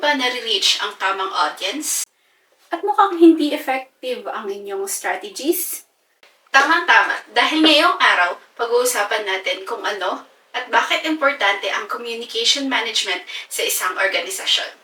ba nare-reach ang tamang audience? At mukhang hindi effective ang inyong strategies? Tama-tama, dahil ngayong araw, pag-uusapan natin kung ano at bakit importante ang communication management sa isang organisasyon.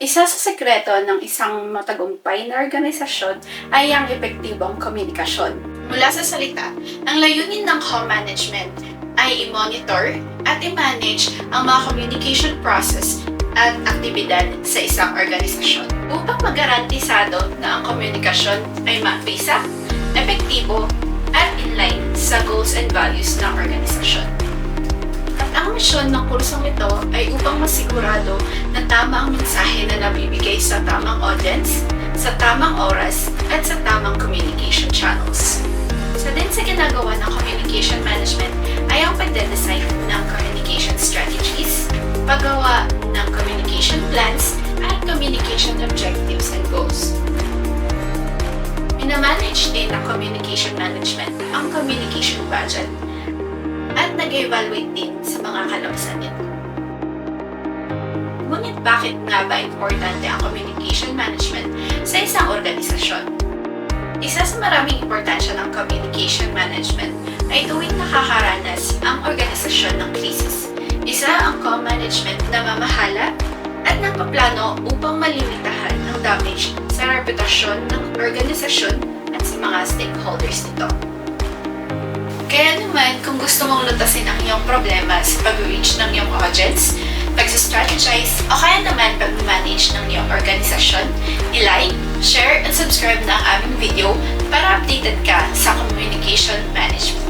Isa sa sekreto ng isang matagumpay na organisasyon ay ang epektibong komunikasyon. Mula sa salita, ang layunin ng co-management ay i-monitor at i-manage ang mga communication process at aktibidad sa isang organisasyon upang magarantisado na ang komunikasyon ay mabisa, epektibo, at in-line sa goals and values ng organisasyon. At ang misyon ng kursong ito ay upang masigurado na tama ang mensahe na nabibigay sa tamang audience, sa tamang oras, at sa tamang communication channels. Isa din sa ginagawa ng communication management ay ang pagde-design ng communication strategies, paggawa ng communication plans, at communication objectives and goals. Minamanage din ng communication management ang communication budget at nag-evaluate din sa mga kalabasan nito. Ngunit bakit nga ba importante ang communication management sa isang organisasyon? Isa sa maraming importansya ng communication management ay tuwing nakakaranas ang organisasyon ng krisis. Isa ang co-management na mamahala at nagpaplano upang malimitahan ang damage sa reputasyon ng organisasyon at sa mga stakeholders nito. Kaya naman, kung gusto mong lutasin ang iyong problema sa pag-reach ng iyong audience, pag-strategize, o kaya naman pag-manage ng iyong organisasyon, i-like, share, and subscribe na ang aming video para updated ka sa communication management.